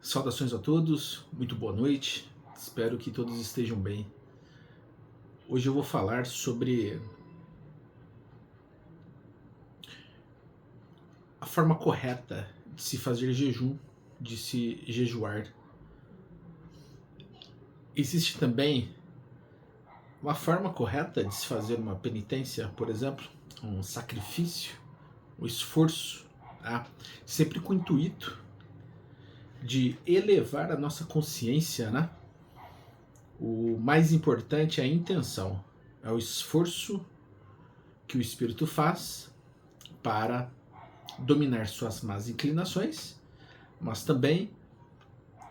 Saudações a todos, muito boa noite, espero que todos estejam bem. Hoje eu vou falar sobre a forma correta de se fazer jejum, de se jejuar. Existe também uma forma correta de se fazer uma penitência, por exemplo, um sacrifício, um esforço, tá? Sempre com o intuito de elevar a nossa consciência, né? O mais importante é a intenção, é o esforço que o espírito faz para dominar suas más inclinações, mas também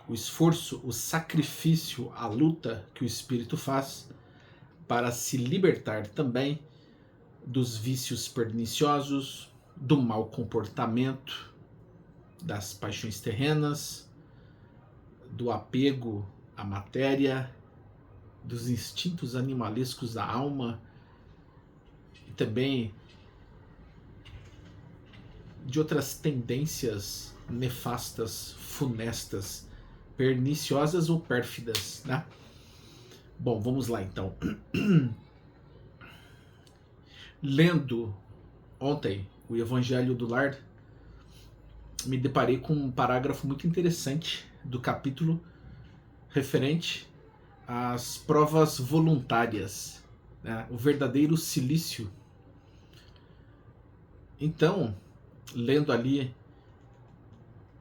o esforço, o sacrifício, a luta que o espírito faz para se libertar também dos vícios perniciosos, do mau comportamento, das paixões terrenas, do apego à matéria, dos instintos animalescos da alma e também de outras tendências nefastas, funestas, perniciosas ou pérfidas, né? Bom, vamos lá então. Lendo ontem o Evangelho do Lar, me deparei com um parágrafo muito interessante do capítulo referente às provas voluntárias, né? O verdadeiro cilício. Então, lendo ali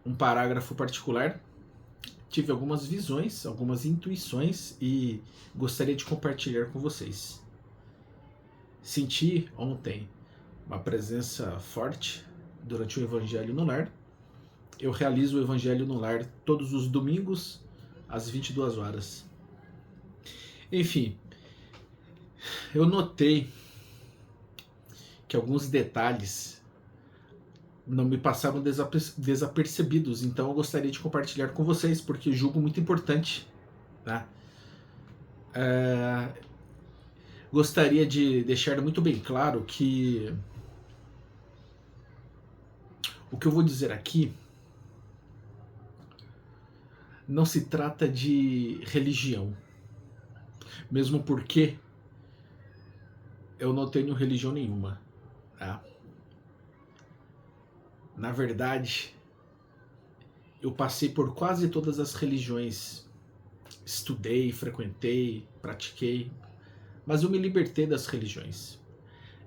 um parágrafo particular, tive algumas visões, algumas intuições e gostaria de compartilhar com vocês. Senti ontem uma presença forte durante o Evangelho no Lar. Eu realizo o Evangelho no Lar todos os domingos às 22 horas. Enfim, eu notei que alguns detalhes não me passaram desapercebidos, então eu gostaria de compartilhar com vocês, porque julgo muito importante, né? Gostaria de deixar muito bem claro que o que eu vou dizer aqui não se trata de religião, mesmo porque eu não tenho religião nenhuma, tá? Na verdade, eu passei por quase todas as religiões, estudei, frequentei, pratiquei, mas eu me libertei das religiões.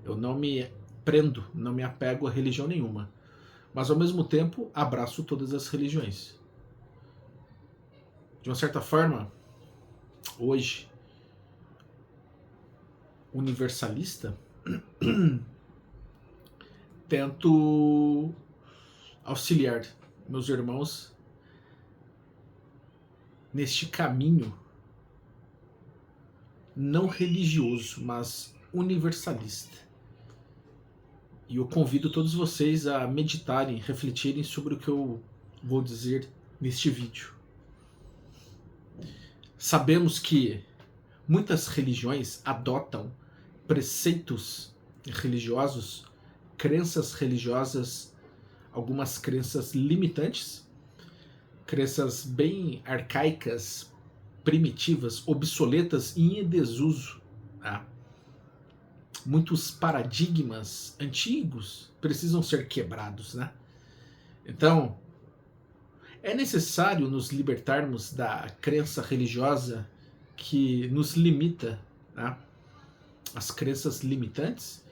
Eu não me prendo, não me apego a religião nenhuma, mas ao mesmo tempo abraço todas as religiões. De uma certa forma, hoje, universalista, tento auxiliar meus irmãos neste caminho não religioso, mas universalista. E eu convido todos vocês a meditarem, refletirem sobre o que eu vou dizer neste vídeo. Sabemos que muitas religiões adotam preceitos religiosos, crenças religiosas, algumas crenças limitantes, crenças bem arcaicas, primitivas, obsoletas e em desuso. Tá? Muitos paradigmas antigos precisam ser quebrados, né? Então, é necessário nos libertarmos da crença religiosa que nos limita, né? As crenças limitantes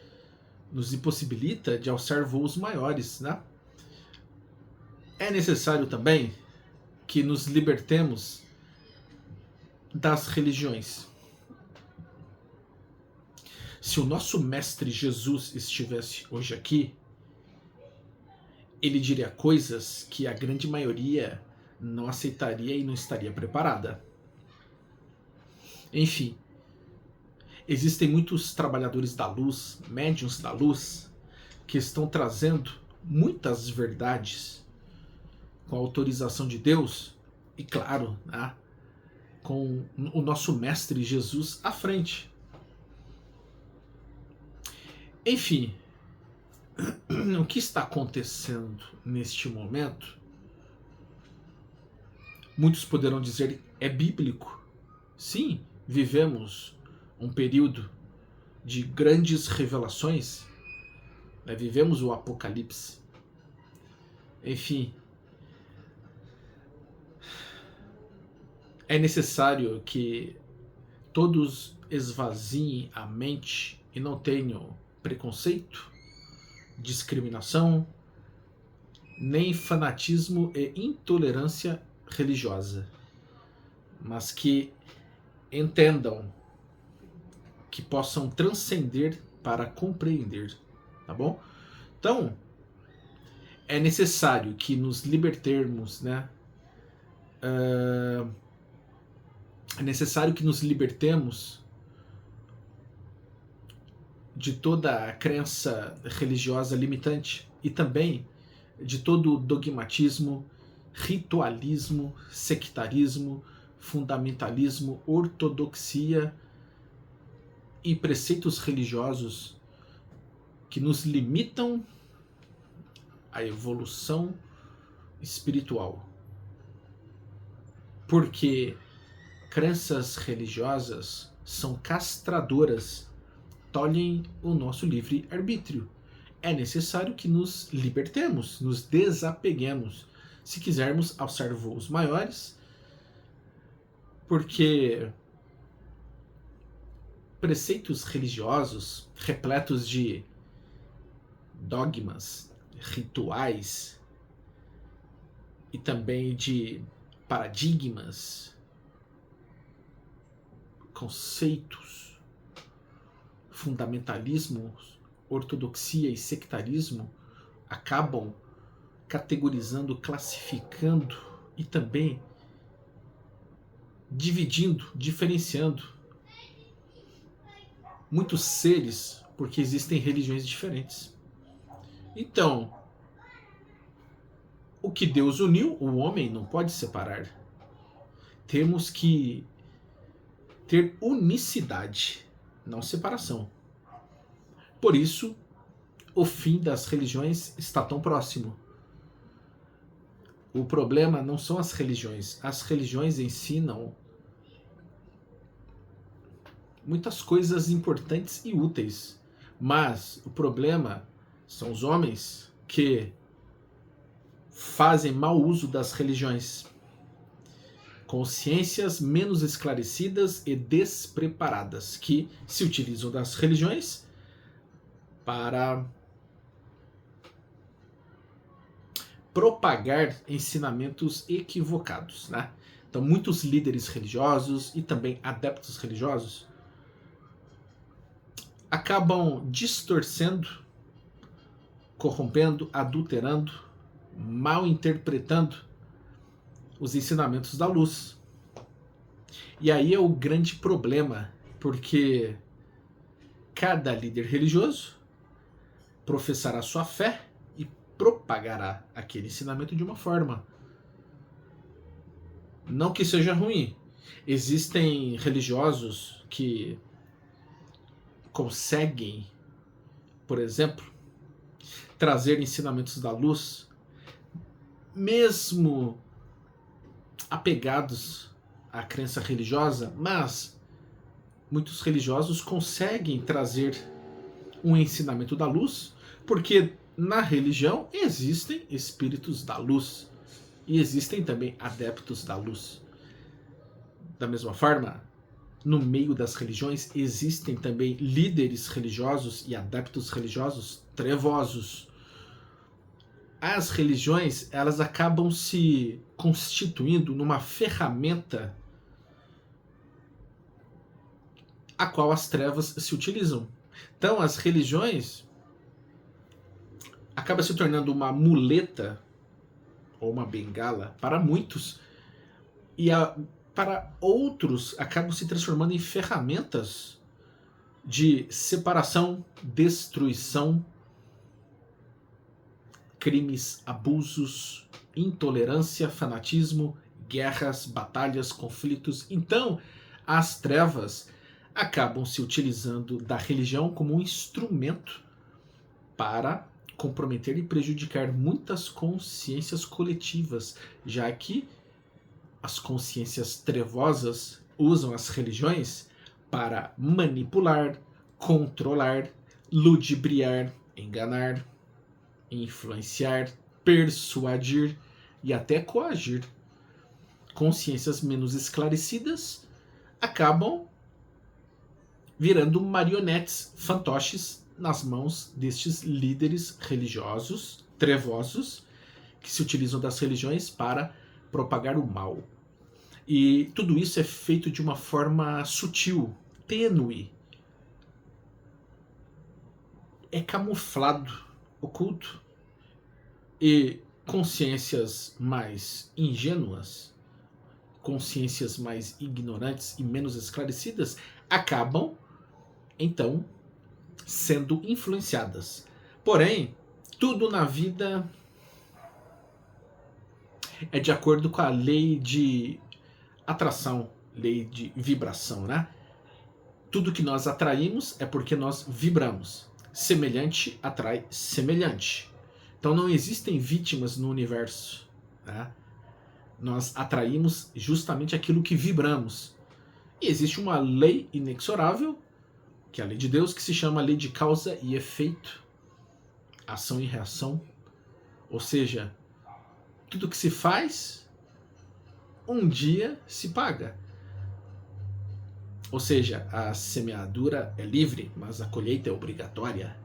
nos impossibilita de alçar voos maiores, né? É necessário também que nos libertemos das religiões. Se o nosso mestre Jesus estivesse hoje aqui, ele diria coisas que a grande maioria não aceitaria e não estaria preparada. Enfim, existem muitos trabalhadores da luz, médiuns da luz, que estão trazendo muitas verdades com a autorização de Deus e, claro, né, com o nosso mestre Jesus à frente. Enfim, o que está acontecendo neste momento Muitos poderão dizer é bíblico. Sim, vivemos um período de grandes revelações, né? Vivemos o Apocalipse. Enfim, é necessário que todos esvaziem a mente e não tenham preconceito, discriminação, nem fanatismo e intolerância religiosa, mas que entendam, que possam transcender para compreender, tá bom? Então, é necessário que nos libertemos, né? É necessário que nos libertemos de toda a crença religiosa limitante e também de todo dogmatismo, ritualismo, sectarismo, fundamentalismo, ortodoxia e preceitos religiosos que nos limitam à evolução espiritual. Porque crenças religiosas são castradoras, tolhem o nosso livre-arbítrio. É necessário que nos libertemos, nos desapeguemos, se quisermos alçar voos maiores, porque preceitos religiosos repletos de dogmas, rituais e também de paradigmas, conceitos, fundamentalismo, ortodoxia e sectarismo acabam categorizando, classificando e também dividindo, diferenciando muitos seres, porque existem religiões diferentes. Então, o que Deus uniu, o homem não pode separar. Temos que ter unicidade, não separação. Por isso, o fim das religiões está tão próximo. O problema não são as religiões. As religiões ensinam muitas coisas importantes e úteis. Mas o problema são os homens que fazem mau uso das religiões. Consciências menos esclarecidas e despreparadas, que se utilizam das religiões para propagar ensinamentos equivocados, né? Então, muitos líderes religiosos e também adeptos religiosos acabam distorcendo, corrompendo, adulterando, mal interpretando os ensinamentos da luz. E aí é o grande problema, porque cada líder religioso professará sua fé e propagará aquele ensinamento de uma forma. Não que seja ruim. Existem religiosos que conseguem, por exemplo, trazer ensinamentos da luz, mesmo apegados à crença religiosa, mas muitos religiosos conseguem trazer um ensinamento da luz, porque na religião existem espíritos da luz e existem também adeptos da luz. Da mesma forma, no meio das religiões existem também líderes religiosos e adeptos religiosos trevosos. As religiões, elas acabam se constituindo numa ferramenta a qual as trevas se utilizam. Então, as religiões acabam se tornando uma muleta ou uma bengala para muitos, e para outros acabam se transformando em ferramentas de separação, destruição, crimes, abusos, intolerância, fanatismo, guerras, batalhas, conflitos. Então, as trevas acabam se utilizando da religião como um instrumento para comprometer e prejudicar muitas consciências coletivas, já que as consciências trevosas usam as religiões para manipular, controlar, ludibriar, enganar, influenciar, persuadir e até coagir. Consciências menos esclarecidas acabam virando marionetes, fantoches nas mãos destes líderes religiosos, trevosos, que se utilizam das religiões para propagar o mal. E tudo isso é feito de uma forma sutil, tênue. É camuflado, oculto. E consciências mais ingênuas, consciências mais ignorantes e menos esclarecidas acabam, então, sendo influenciadas. Porém, tudo na vida é de acordo com a lei de atração, lei de vibração, né? Tudo que nós atraímos é porque nós vibramos. Semelhante atrai semelhante. Então não existem vítimas no universo, né? Nós atraímos justamente aquilo que vibramos. E existe uma lei inexorável, que é a lei de Deus, que se chama lei de causa e efeito, ação e reação. Ou seja, tudo que se faz, um dia se paga. Ou seja, a semeadura é livre, mas a colheita é obrigatória.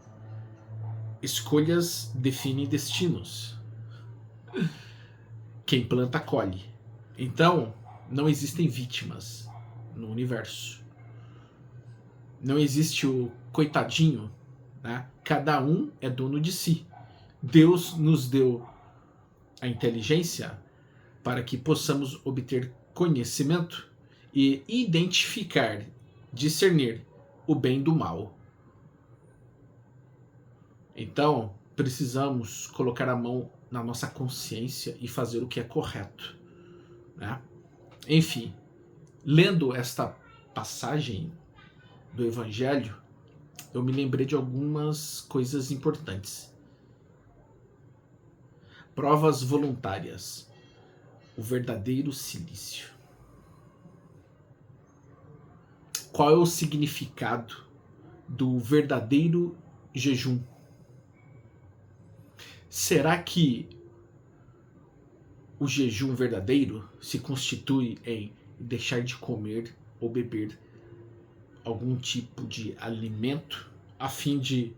Escolhas definem destinos. Quem planta, colhe. Então, não existem vítimas no universo. Não existe o coitadinho, né? Cada um é dono de si. Deus nos deu a inteligência para que possamos obter conhecimento e identificar, discernir o bem do mal. Então, precisamos colocar a mão na nossa consciência e fazer o que é correto, né? Enfim, lendo esta passagem do Evangelho, eu me lembrei de algumas coisas importantes. Provas voluntárias. O verdadeiro silício. Qual é o significado do verdadeiro jejum? Será que o jejum verdadeiro se constitui em deixar de comer ou beber algum tipo de alimento a fim de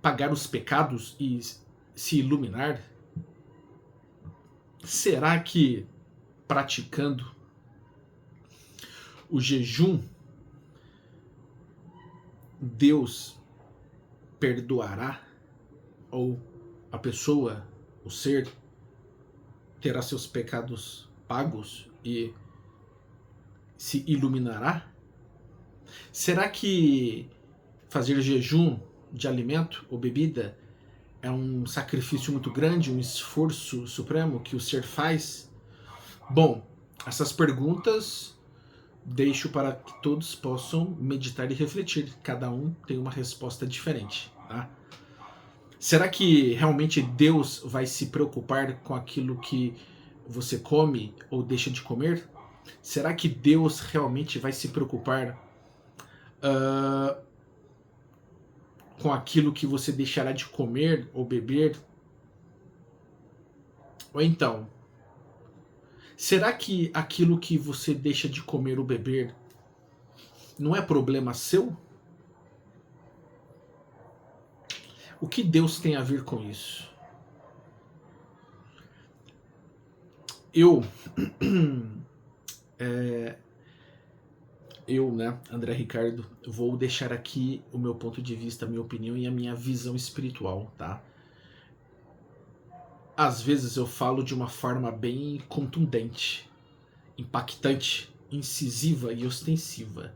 pagar os pecados e se iluminar? Será que praticando o jejum Deus perdoará? Ou a pessoa, o ser, terá seus pecados pagos e se iluminará? Será que fazer jejum de alimento ou bebida é um sacrifício muito grande, um esforço supremo que o ser faz? Bom, essas perguntas deixo para que todos possam meditar e refletir. Cada um tem uma resposta diferente, tá? Será que realmente Deus vai se preocupar com aquilo que você come ou deixa de comer? Será que Deus realmente vai se preocupar com aquilo que você deixará de comer ou beber? Ou então, será que aquilo que você deixa de comer ou beber não é problema seu? O que Deus tem a ver com isso? Eu, né, André Ricardo, vou deixar aqui o meu ponto de vista, a minha opinião e a minha visão espiritual, tá? Às vezes eu falo de uma forma bem contundente, impactante, incisiva e ostensiva.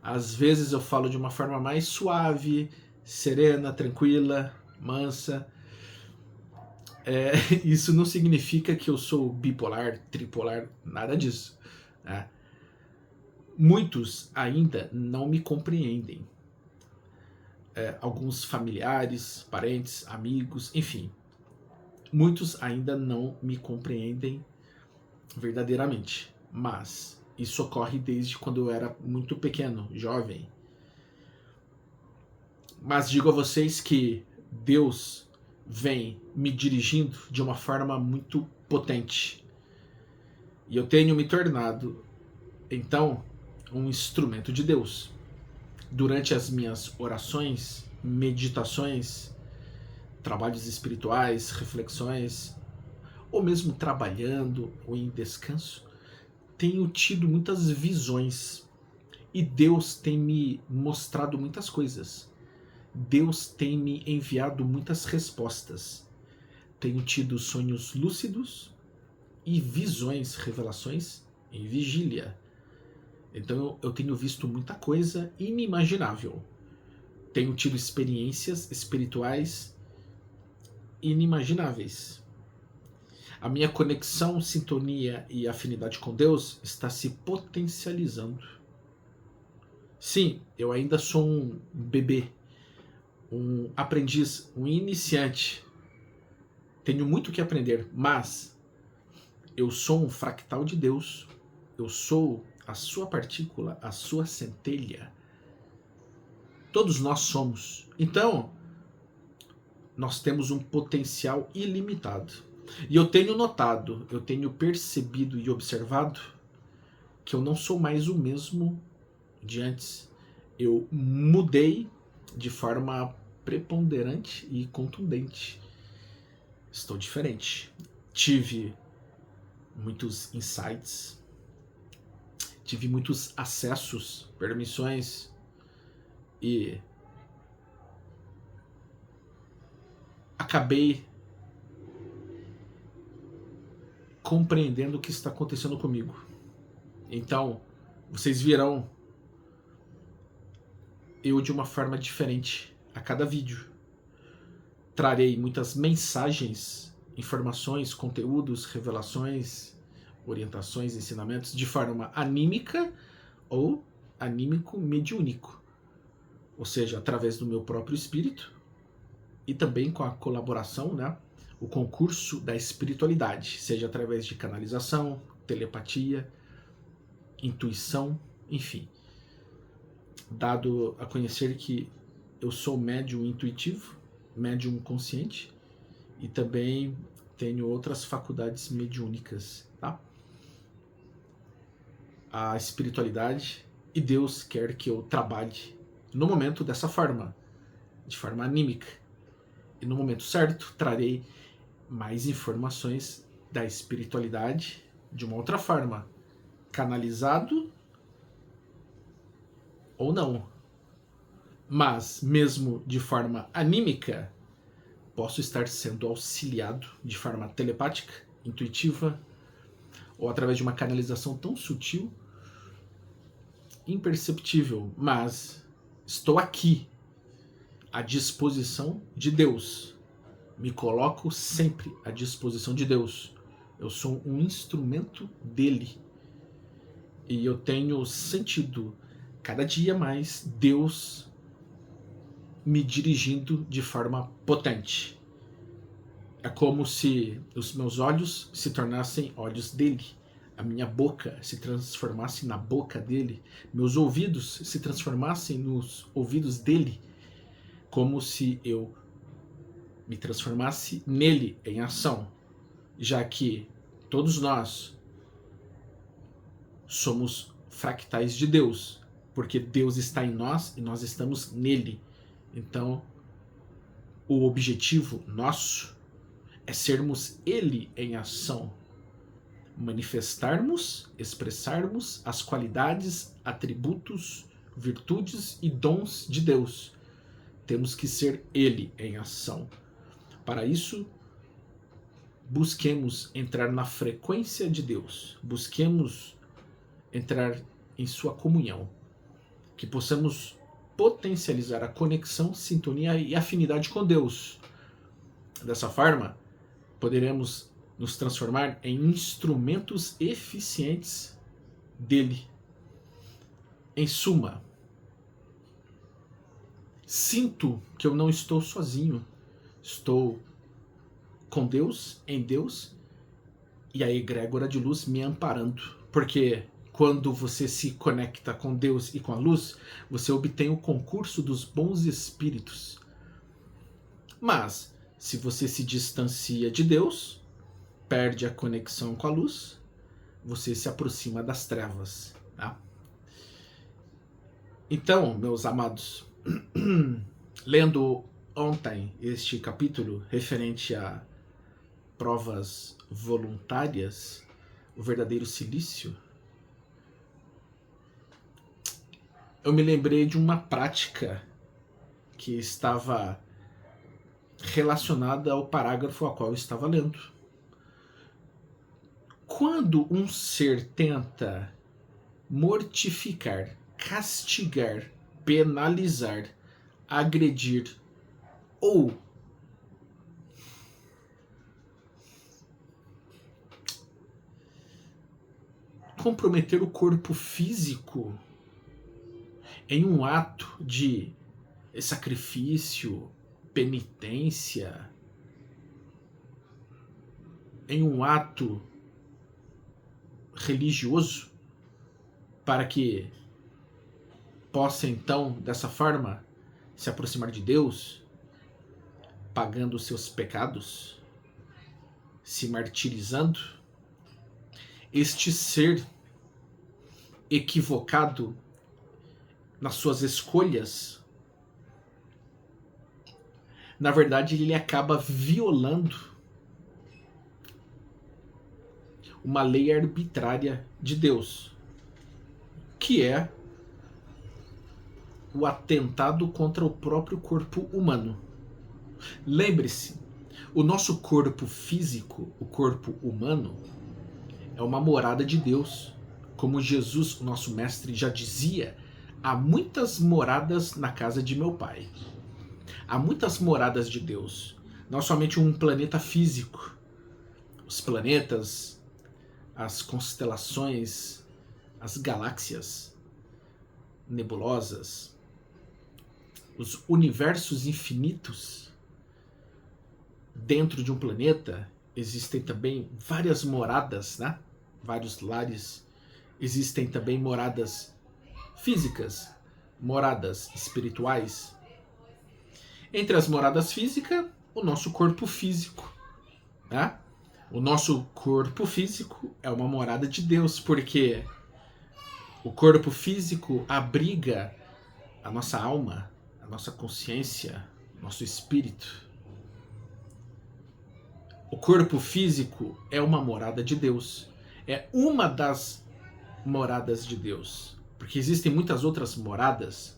Às vezes eu falo de uma forma mais suave, serena, tranquila, mansa. Isso não significa que eu sou bipolar, tripolar, nada disso, né? Muitos ainda não me compreendem. Alguns familiares, parentes, amigos, enfim. Muitos ainda não me compreendem verdadeiramente, mas isso ocorre desde quando eu era muito pequeno, jovem. Mas digo a vocês que Deus vem me dirigindo de uma forma muito potente. E eu tenho me tornado, então, um instrumento de Deus. Durante as minhas orações, meditações, trabalhos espirituais, reflexões, ou mesmo trabalhando ou em descanso, tenho tido muitas visões e Deus tem me mostrado muitas coisas. Deus tem me enviado muitas respostas. Tenho tido sonhos lúcidos e visões, revelações em vigília. Então eu tenho visto muita coisa inimaginável. Tenho tido experiências espirituais inimagináveis. A minha conexão, sintonia e afinidade com Deus está se potencializando. Sim, eu ainda sou um bebê, um aprendiz, um iniciante. Tenho muito que aprender, mas eu sou um fractal de Deus. Eu sou a sua partícula, a sua centelha. Todos nós somos. Então, nós temos um potencial ilimitado. E eu tenho notado, eu tenho percebido e observado que eu não sou mais o mesmo de antes. Eu mudei de forma preponderante e contundente. Estou diferente. Tive muitos insights, tive muitos acessos, permissões e acabei compreendendo o que está acontecendo comigo. Então, vocês virão eu de uma forma diferente a cada vídeo. Trarei muitas mensagens, informações, conteúdos, revelações, orientações, ensinamentos de forma anímica ou anímico-mediúnico. Ou seja, através do meu próprio espírito e também com a colaboração, né, o concurso da espiritualidade, seja através de canalização, telepatia, intuição, enfim. Dado a conhecer que eu sou médium intuitivo, médium consciente e também tenho outras faculdades mediúnicas, tá? A espiritualidade e Deus quer que eu trabalhe no momento dessa forma, de forma anímica. E no momento certo trarei mais informações da espiritualidade de uma outra forma, canalizado ou não. Mas, mesmo de forma anímica, posso estar sendo auxiliado de forma telepática, intuitiva, ou através de uma canalização tão sutil, imperceptível, mas estou aqui, à disposição de Deus. Me coloco sempre à disposição de Deus. Eu sou um instrumento dele. E eu tenho sentido cada dia mais Deus me dirigindo de forma potente. É como se os meus olhos se tornassem olhos dele, a minha boca se transformasse na boca dele, meus ouvidos se transformassem nos ouvidos dele, como se eu me transformasse nele em ação, já que todos nós somos fractais de Deus, porque Deus está em nós e nós estamos nele. Então, o objetivo nosso é sermos ele em ação, manifestarmos, expressarmos as qualidades, atributos, virtudes e dons de Deus. Temos que ser ele em ação. Para isso, busquemos entrar na frequência de Deus, busquemos entrar em sua comunhão, que possamos potencializar a conexão, sintonia e afinidade com Deus. Dessa forma, poderemos nos transformar em instrumentos eficientes dele. Em suma, sinto que eu não estou sozinho, estou com Deus, em Deus, e a egrégora de luz me amparando. Porque quando você se conecta com Deus e com a luz, você obtém o concurso dos bons espíritos. Mas, se você se distancia de Deus, perde a conexão com a luz, você se aproxima das trevas. Tá? Então, meus amados, lendo ontem este capítulo referente a provas voluntárias, o verdadeiro silício, eu me lembrei de uma prática que estava relacionada ao parágrafo a qual eu estava lendo. Quando um ser tenta mortificar, castigar, penalizar, agredir ou comprometer o corpo físico em um ato de sacrifício, penitência, em um ato religioso, para que possa então, dessa forma, se aproximar de Deus, pagando os seus pecados, se martirizando, este ser equivocado nas suas escolhas, na verdade ele acaba violando uma lei arbitrária de Deus, que é o atentado contra o próprio corpo humano. Lembre-se, o nosso corpo físico, o corpo humano, é uma morada de Deus. Como Jesus, o nosso mestre, já dizia, há muitas moradas na casa de meu Pai. Há muitas moradas de Deus, não somente um planeta físico. Os planetas, as constelações, as galáxias nebulosas, os universos infinitos. Dentro de um planeta existem também várias moradas, né? Vários lares. Existem também moradas físicas, moradas espirituais. Entre as moradas físicas, o nosso corpo físico, né? O nosso corpo físico é uma morada de Deus, porque o corpo físico abriga a nossa alma, a nossa consciência, nosso espírito. O corpo físico é uma morada de Deus. É uma das moradas de Deus. Porque existem muitas outras moradas.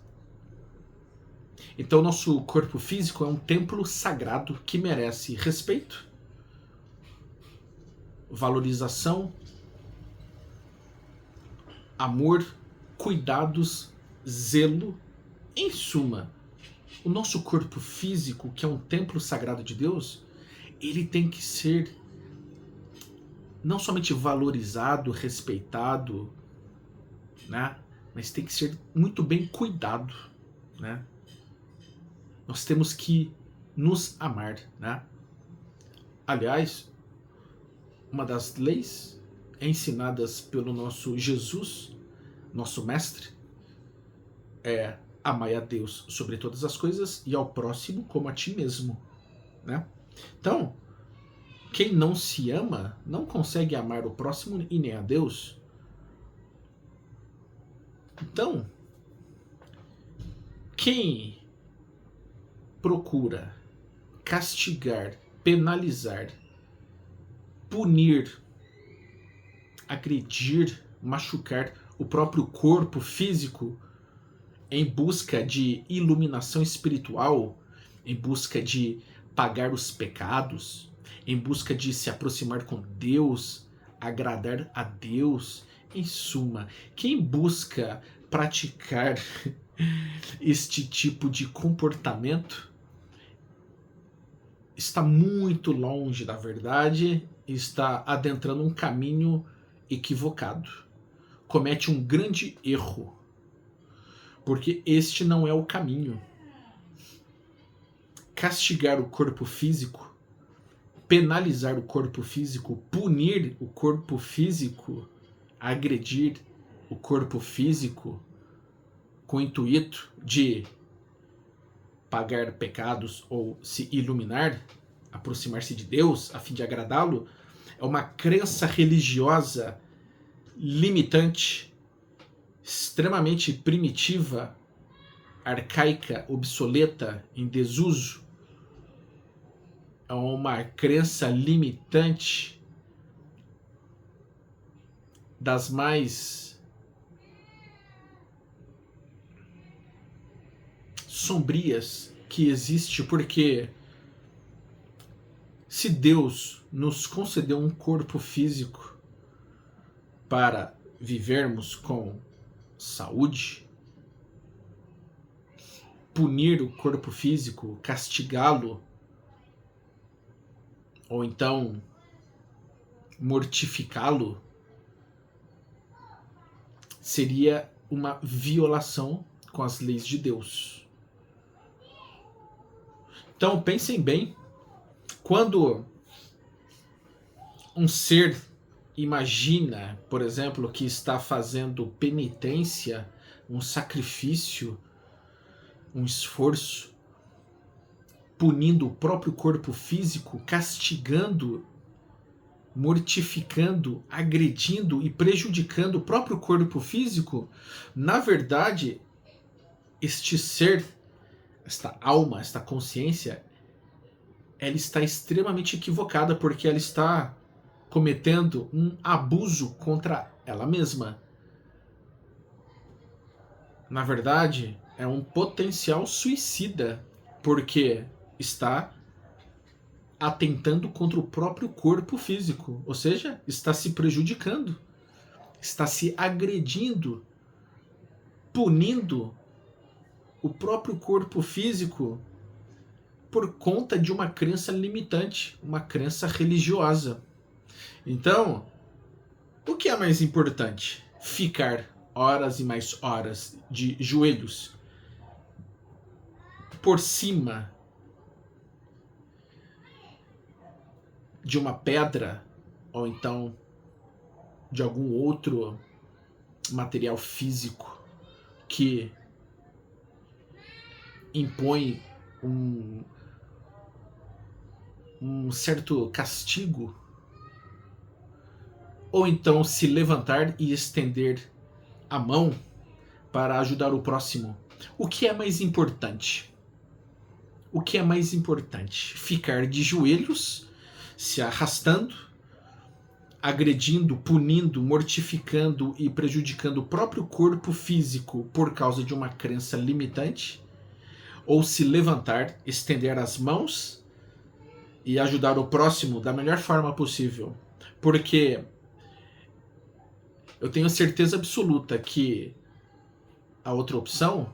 Então, nosso corpo físico é um templo sagrado que merece respeito, valorização, amor, cuidados, zelo. Em suma, o nosso corpo físico, que é um templo sagrado de Deus, ele tem que ser não somente valorizado, respeitado, né? Mas tem que ser muito bem cuidado, né? Nós temos que nos amar, né? Aliás, uma das leis ensinadas pelo nosso Jesus, nosso mestre, é amar a Deus sobre todas as coisas e ao próximo como a ti mesmo, né? Então, quem não se ama não consegue amar o próximo e nem a Deus. Então, quem procura castigar, penalizar, punir, agredir, machucar o próprio corpo físico em busca de iluminação espiritual, em busca de pagar os pecados, em busca de se aproximar com Deus, agradar a Deus. Em suma, quem busca praticar este tipo de comportamento está muito longe da verdade, está adentrando um caminho equivocado. Comete um grande erro, porque este não é o caminho. Castigar o corpo físico penalizar o corpo físico, punir o corpo físico, agredir o corpo físico com o intuito de pagar pecados ou se iluminar, aproximar-se de Deus a fim de agradá-lo, é uma crença religiosa limitante, extremamente primitiva, arcaica, obsoleta, em desuso. É uma crença limitante das mais sombrias que existe, porque se Deus nos concedeu um corpo físico para vivermos com saúde, punir o corpo físico, castigá-lo, ou então mortificá-lo, seria uma violação com as leis de Deus. Então pensem bem, quando um ser imagina, por exemplo, que está fazendo penitência, um sacrifício, um esforço, punindo o próprio corpo físico, castigando, mortificando, agredindo e prejudicando o próprio corpo físico, na verdade, este ser, esta alma, esta consciência, ela está extremamente equivocada, porque ela está cometendo um abuso contra ela mesma. Na verdade, é um potencial suicida, porque está atentando contra o próprio corpo físico, ou seja, está se prejudicando, está se agredindo, punindo o próprio corpo físico por conta de uma crença limitante, uma crença religiosa. Então, o que é mais importante? Ficar horas e mais horas de joelhos por cima de uma pedra, ou então de algum outro material físico que impõe um certo castigo, ou então se levantar e estender a mão para ajudar o próximo? O que é mais importante? O que é mais importante? Ficar de joelhos, se arrastando, agredindo, punindo, mortificando e prejudicando o próprio corpo físico por causa de uma crença limitante? Ou se levantar, estender as mãos e ajudar o próximo da melhor forma possível? Porque eu tenho certeza absoluta que a outra opção,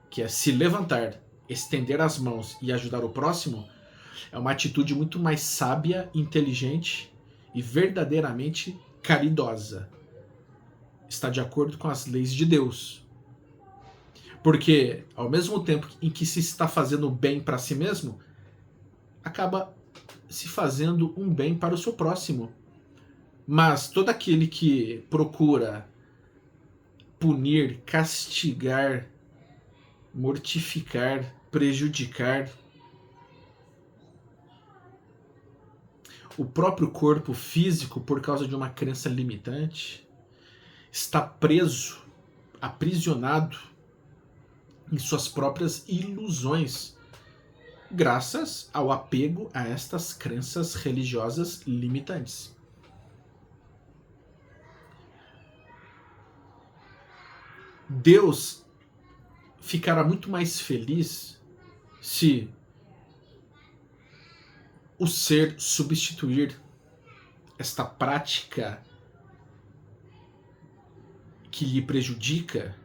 que é se levantar, estender as mãos e ajudar o próximo, é uma atitude muito mais sábia, inteligente e verdadeiramente caridosa. Está de acordo com as leis de Deus. Porque, ao mesmo tempo em que se está fazendo bem para si mesmo, acaba se fazendo um bem para o seu próximo. Mas todo aquele que procura punir, castigar, mortificar, prejudicar o próprio corpo físico por causa de uma crença limitante, está preso, aprisionado em suas próprias ilusões, graças ao apego a estas crenças religiosas limitantes. Deus ficará muito mais feliz se o ser substituir esta prática que lhe prejudica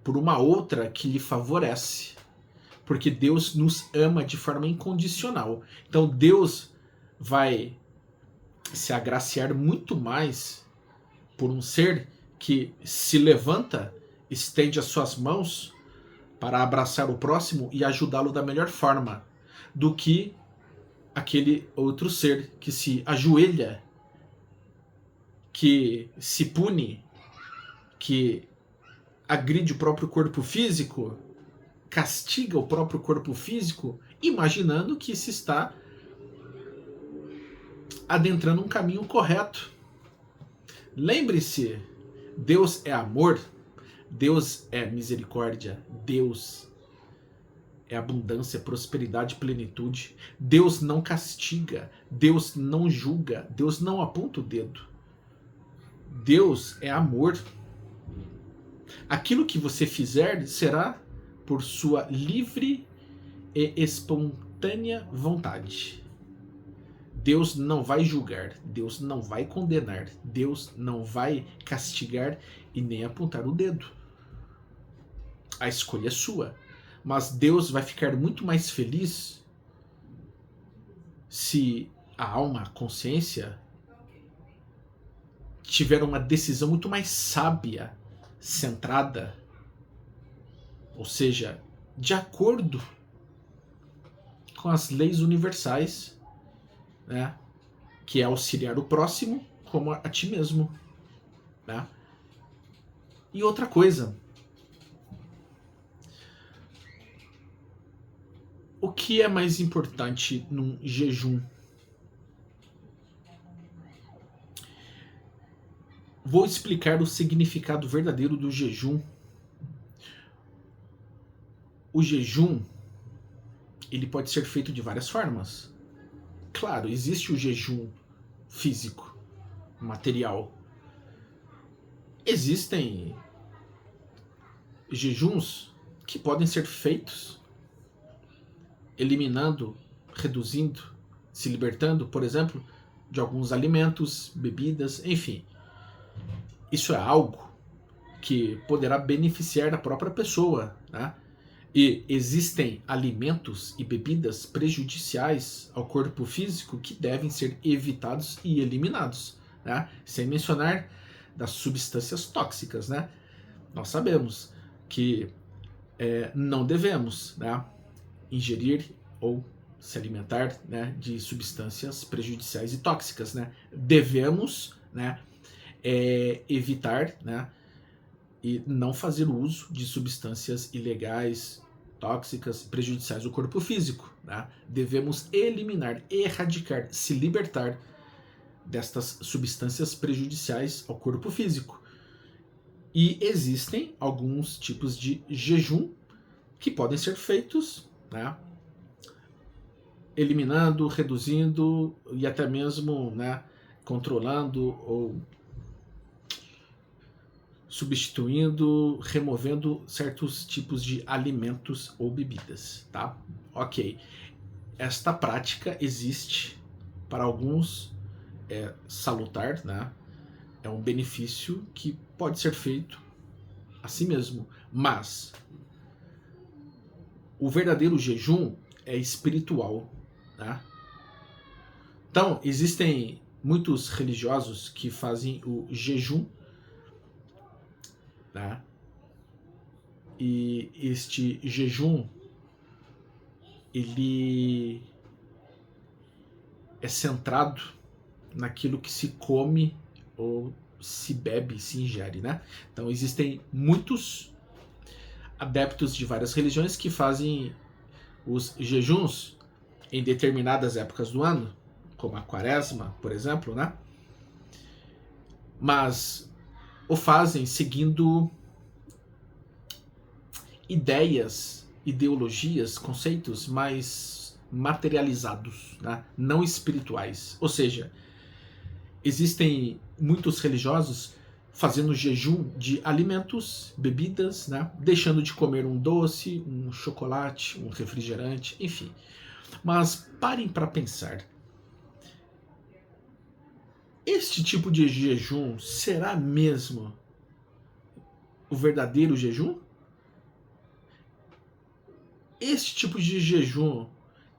por uma outra que lhe favorece. Porque Deus nos ama de forma incondicional. Então Deus vai se agraciar muito mais por um ser que se levanta, estende as suas mãos para abraçar o próximo e ajudá-lo da melhor forma, do que aquele outro ser que se ajoelha, que se pune, que agride o próprio corpo físico, castiga o próprio corpo físico, imaginando que se está adentrando um caminho correto. Lembre-se, Deus é amor, Deus é misericórdia, Deus é abundância, prosperidade, plenitude. Deus não castiga, Deus não julga, Deus não aponta o dedo. Deus é amor. Aquilo que você fizer será por sua livre e espontânea vontade. Deus não vai julgar, Deus não vai condenar, Deus não vai castigar e nem apontar o dedo. A escolha é sua. Mas Deus vai ficar muito mais feliz se a alma, a consciência, tiver uma decisão muito mais sábia, centrada, ou seja, de acordo com as leis universais, né, que é auxiliar o próximo como a ti mesmo. Né? E outra coisa, o que é mais importante num jejum? Vou explicar o significado verdadeiro do jejum. O jejum, ele pode ser feito de várias formas. Claro, existe o jejum físico, material. Existem jejuns que podem ser feitos eliminando, reduzindo, se libertando, por exemplo, de alguns alimentos, bebidas, enfim. Isso é algo que poderá beneficiar a própria pessoa, né? E existem alimentos e bebidas prejudiciais ao corpo físico que devem ser evitados e eliminados, né? Sem mencionar das substâncias tóxicas, né? Nós sabemos que não devemos, né, ingerir ou se alimentar, né, de substâncias prejudiciais e tóxicas, né? Devemos, né, evitar, né, e não fazer uso de substâncias ilegais, tóxicas, prejudiciais ao corpo físico. Né? Devemos eliminar, erradicar, se libertar destas substâncias prejudiciais ao corpo físico. E existem alguns tipos de jejum que podem ser feitos, né, eliminando, reduzindo e até mesmo, né, controlando ou substituindo, removendo certos tipos de alimentos ou bebidas, tá? Ok. Esta prática existe para alguns, é salutar, né? É um benefício que pode ser feito assim mesmo, mas o verdadeiro jejum é espiritual, né? Então, existem muitos religiosos que fazem o jejum, né? E este jejum, ele é centrado naquilo que se come ou se bebe, se ingere, né? Então existem muitos adeptos de várias religiões que fazem os jejuns em determinadas épocas do ano, como a quaresma, por exemplo, né? Mas o fazem seguindo ideias, ideologias, conceitos mais materializados, né? Não espirituais. Ou seja, existem muitos religiosos fazendo jejum de alimentos, bebidas, né? Deixando de comer um doce, um chocolate, um refrigerante, enfim. Mas parem para pensar. Este tipo de jejum será mesmo o verdadeiro jejum? Este tipo de jejum,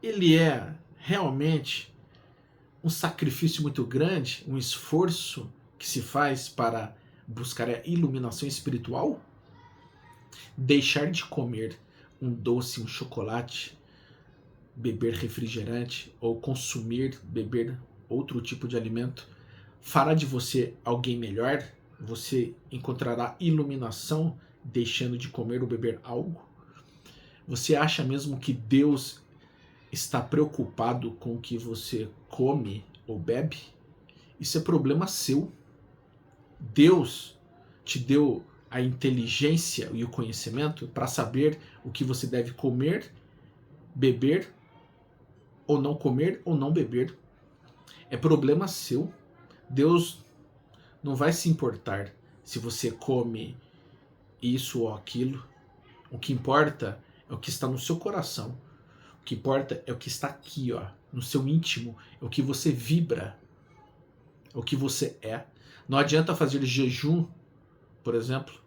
ele é realmente um sacrifício muito grande, um esforço que se faz para buscar a iluminação espiritual? Deixar de comer um doce, um chocolate, beber refrigerante ou beber outro tipo de alimento fará de você alguém melhor? Você encontrará iluminação deixando de comer ou beber algo? Você acha mesmo que Deus está preocupado com o que você come ou bebe? Isso é problema seu. Deus te deu a inteligência e o conhecimento para saber o que você deve comer, beber, ou não beber. É problema seu. Deus não vai se importar se você come isso ou aquilo. O que importa é o que está no seu coração. O que importa é o que está aqui, ó, no seu íntimo. É o que você vibra. É o que você é. Não adianta fazer jejum, por exemplo,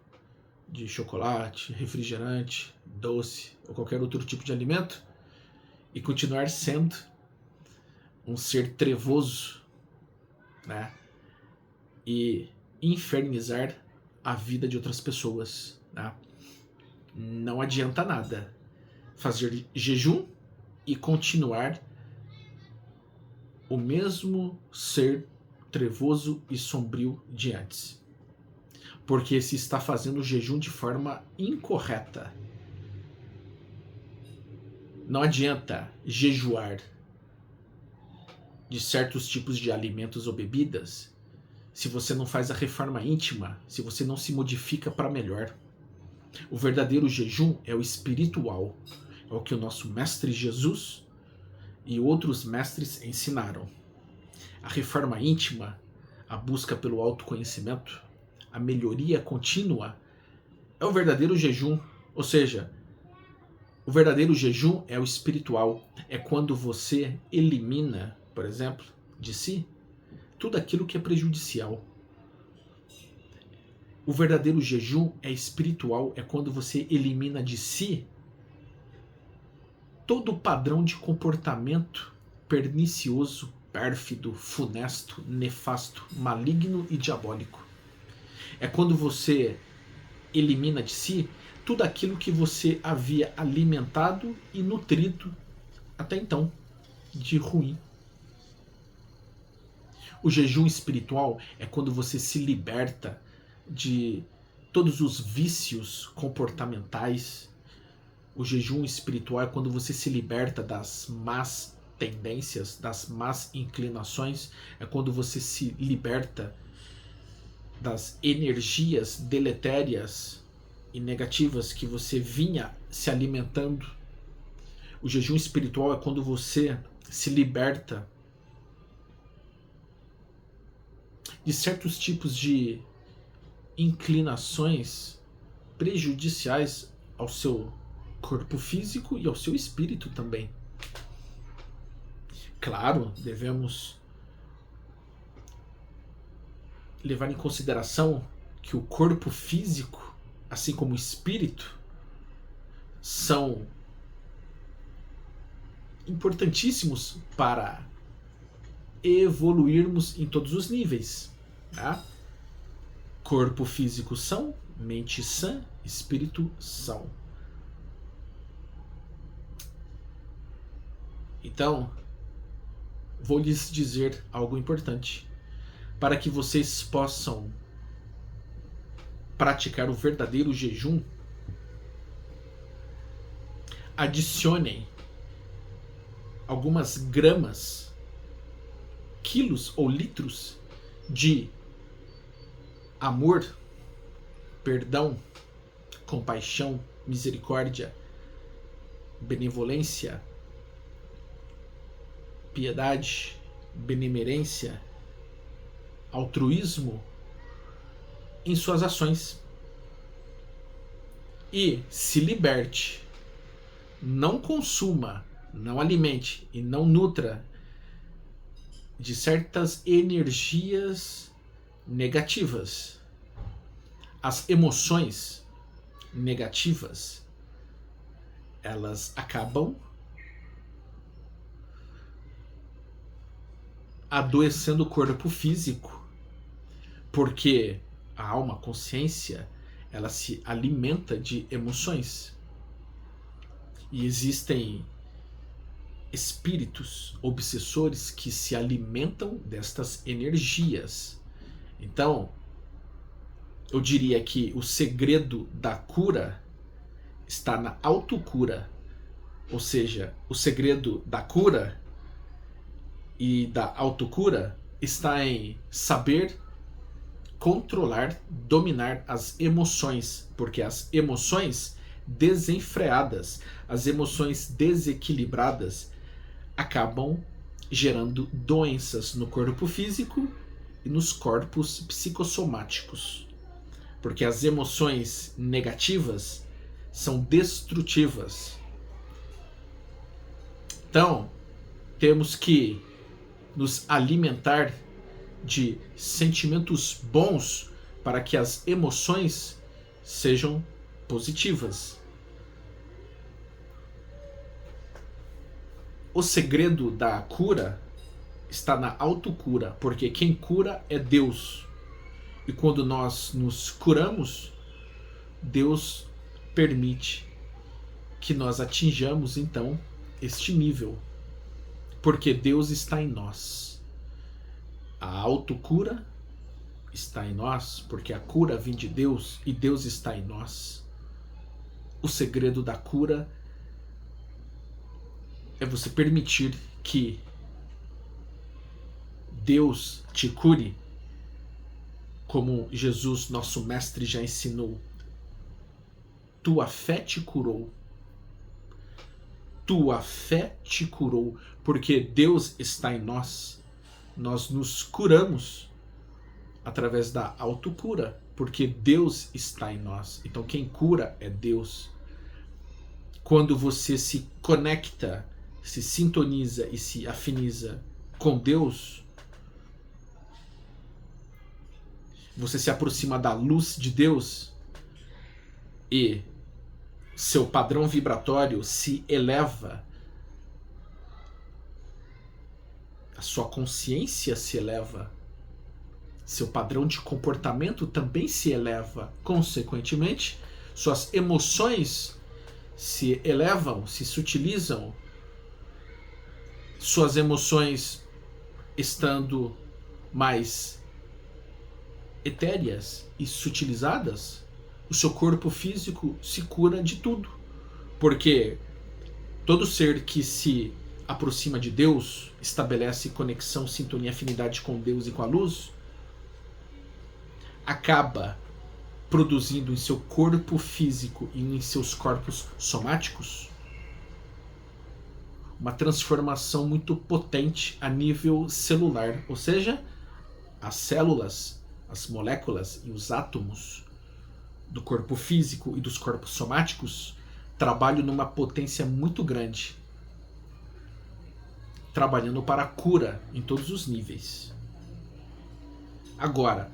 de chocolate, refrigerante, doce ou qualquer outro tipo de alimento e continuar sendo um ser trevoso, né? E infernizar a vida de outras pessoas, né? Não adianta nada fazer jejum e continuar o mesmo ser trevoso e sombrio de antes. Porque se está fazendo o jejum de forma incorreta. Não adianta jejuar de certos tipos de alimentos ou bebidas se você não faz a reforma íntima, se você não se modifica para melhor. O verdadeiro jejum é o espiritual, é o que o nosso mestre Jesus e outros mestres ensinaram. A reforma íntima, a busca pelo autoconhecimento, a melhoria contínua é o verdadeiro jejum. Ou seja, o verdadeiro jejum é o espiritual. É quando você elimina, por exemplo, de si tudo aquilo que é prejudicial. O verdadeiro jejum é espiritual. É quando você elimina de si todo o padrão de comportamento pernicioso, pérfido, funesto, nefasto, maligno e diabólico. É quando você elimina de si tudo aquilo que você havia alimentado e nutrido até então de ruim. O jejum espiritual é quando você se liberta de todos os vícios comportamentais. O jejum espiritual é quando você se liberta das más tendências, das más inclinações. É quando você se liberta das energias deletérias e negativas que você vinha se alimentando. O jejum espiritual é quando você se liberta de certos tipos de inclinações prejudiciais ao seu corpo físico e ao seu espírito também. Claro, devemos levar em consideração que o corpo físico, assim como o espírito, são importantíssimos para evoluirmos em todos os níveis. Tá? Corpo físico são, mente sã, espírito são. Então, vou lhes dizer algo importante. Para que vocês possam praticar o verdadeiro jejum, adicionem algumas gramas, quilos ou litros de amor, perdão, compaixão, misericórdia, benevolência, piedade, benemerência, altruísmo em suas ações. E se liberte. Não consuma, não alimente e não nutra de certas energias negativas. As emoções negativas, elas acabam adoecendo o corpo físico, porque a alma, a consciência, ela se alimenta de emoções. E existem espíritos obsessores que se alimentam destas energias. Então, eu diria que o segredo da cura está na autocura. Ou seja, o segredo da cura e da autocura está em saber controlar, dominar as emoções, porque as emoções desenfreadas, as emoções desequilibradas acabam gerando doenças no corpo físico e nos corpos psicossomáticos. Porque as emoções negativas são destrutivas. Então, temos que nos alimentar de sentimentos bons para que as emoções sejam positivas. O segredo da cura está na autocura, porque quem cura é Deus. E quando nós nos curamos, Deus permite que nós atinjamos então este nível, porque Deus está em nós. A autocura está em nós, porque a cura vem de Deus e Deus está em nós. O segredo da cura é você permitir que Deus te cure, como Jesus, nosso mestre, já ensinou. Tua fé te curou. Tua fé te curou, porque Deus está em nós. Nós nos curamos através da autocura, porque Deus está em nós. Então quem cura é Deus. Quando você se conecta, se sintoniza e se afiniza com Deus, você se aproxima da luz de Deus e seu padrão vibratório se eleva, a sua consciência se eleva, seu padrão de comportamento também se eleva. Consequentemente, suas emoções se elevam, se sutilizam. Suas emoções estando mais etéreas e sutilizadas, o seu corpo físico se cura de tudo. Porque todo ser que se aproxima de Deus, estabelece conexão, sintonia, afinidade com Deus e com a luz, acaba produzindo em seu corpo físico e em seus corpos somáticos uma transformação muito potente a nível celular, ou seja, as células, as moléculas e os átomos do corpo físico e dos corpos somáticos trabalham numa potência muito grande, trabalhando para a cura em todos os níveis. Agora,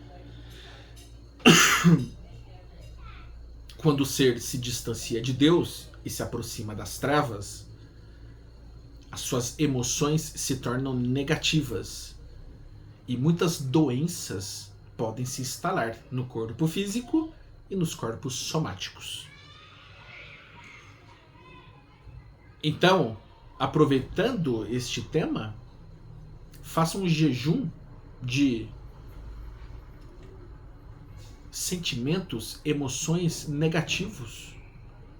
quando o ser se distancia de Deus e se aproxima das trevas, as suas emoções se tornam negativas e muitas doenças podem se instalar no corpo físico e nos corpos somáticos. Então, aproveitando este tema, faça um jejum de sentimentos, emoções negativos.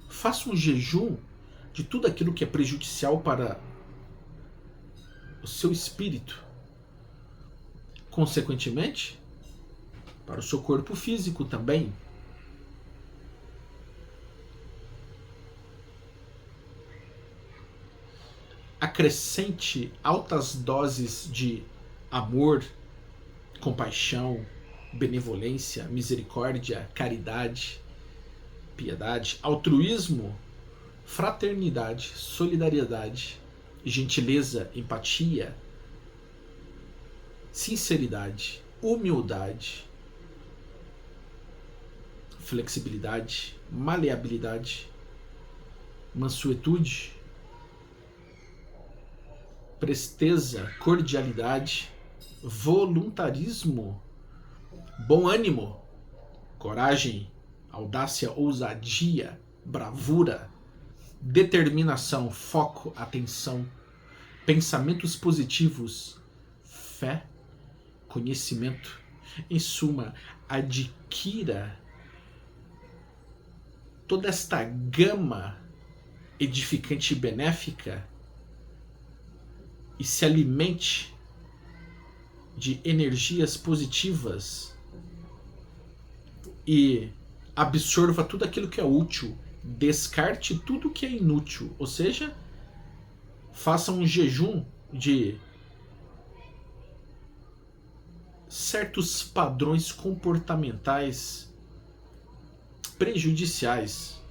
Faça um jejum de tudo aquilo que é prejudicial para o seu espírito. Consequentemente, para o seu corpo físico também. Acrescente altas doses de amor, compaixão, benevolência, misericórdia, caridade, piedade, altruísmo, fraternidade, solidariedade, gentileza, empatia, sinceridade, humildade, flexibilidade, maleabilidade, mansuetude, presteza, cordialidade, voluntarismo, bom ânimo, coragem, audácia, ousadia, bravura, determinação, foco, atenção, pensamentos positivos, fé, conhecimento. Em suma, adquira toda esta gama edificante e benéfica e se alimente de energias positivas e absorva tudo aquilo que é útil, descarte tudo que é inútil, ou seja, faça um jejum de certos padrões comportamentais prejudiciais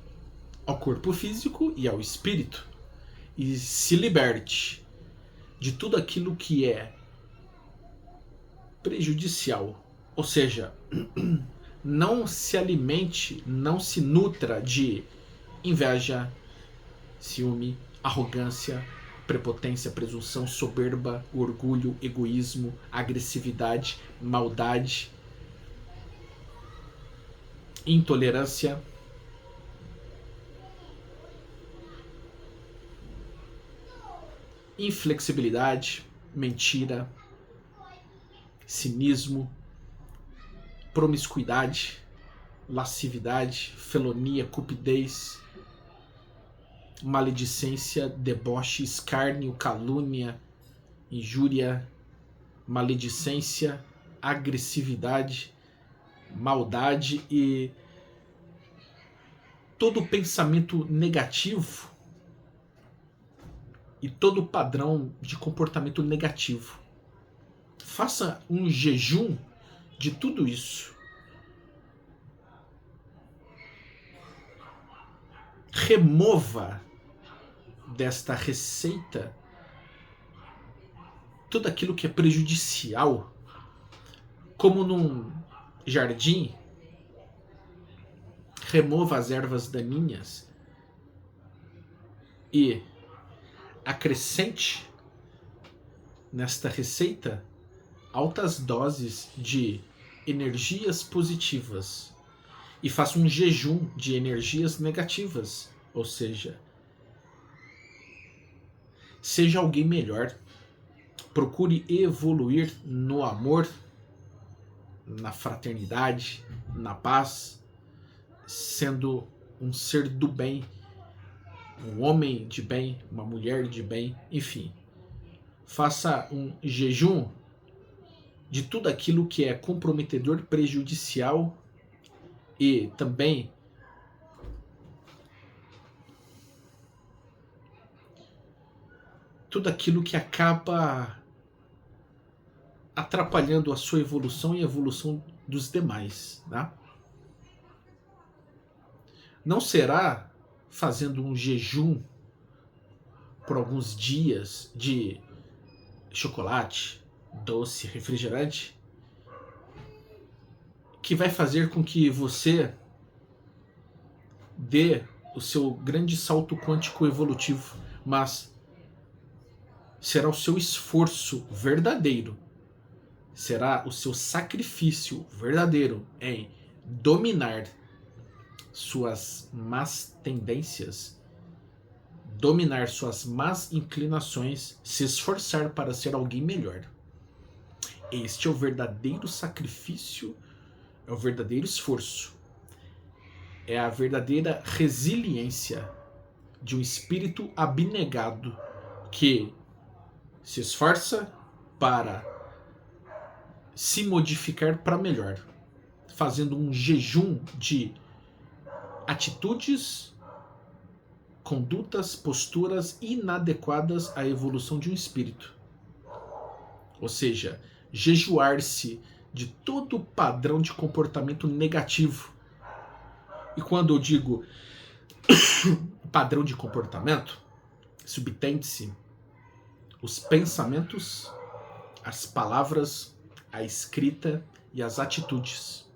ao corpo físico e ao espírito e se liberte de tudo aquilo que é prejudicial, ou seja, não se alimente, não se nutra de inveja, ciúme, arrogância, prepotência, presunção, soberba, orgulho, egoísmo, agressividade, maldade, intolerância, inflexibilidade, mentira, cinismo, promiscuidade, lascividade, felonia, cupidez, maledicência, deboche, escárnio, calúnia, injúria, maledicência, agressividade, maldade e todo pensamento negativo e todo padrão de comportamento negativo. Faça um jejum de tudo isso. Remova desta receita tudo aquilo que é prejudicial, como num jardim. Remova as ervas daninhas e acrescente nesta receita altas doses de energias positivas e faça um jejum de energias negativas, ou seja, seja alguém melhor, procure evoluir no amor, na fraternidade, na paz, sendo um ser do bem, um homem de bem, uma mulher de bem, enfim. Faça um jejum de tudo aquilo que é comprometedor, prejudicial e também tudo aquilo que acaba atrapalhando a sua evolução e a evolução dos demais, né? Não será fazendo um jejum por alguns dias de chocolate, doce, refrigerante que vai fazer com que você dê o seu grande salto quântico evolutivo, mas será o seu esforço verdadeiro, será o seu sacrifício verdadeiro em dominar suas más tendências, dominar suas más inclinações, se esforçar para ser alguém melhor. Este é o verdadeiro sacrifício, é o verdadeiro esforço, é a verdadeira resiliência de um espírito abnegado que se esforça para se modificar para melhor, fazendo um jejum de atitudes, condutas, posturas inadequadas à evolução de um espírito. Ou seja, jejuar-se de todo padrão de comportamento negativo. E quando eu digo padrão de comportamento, subtende-se os pensamentos, as palavras, a escrita e as atitudes.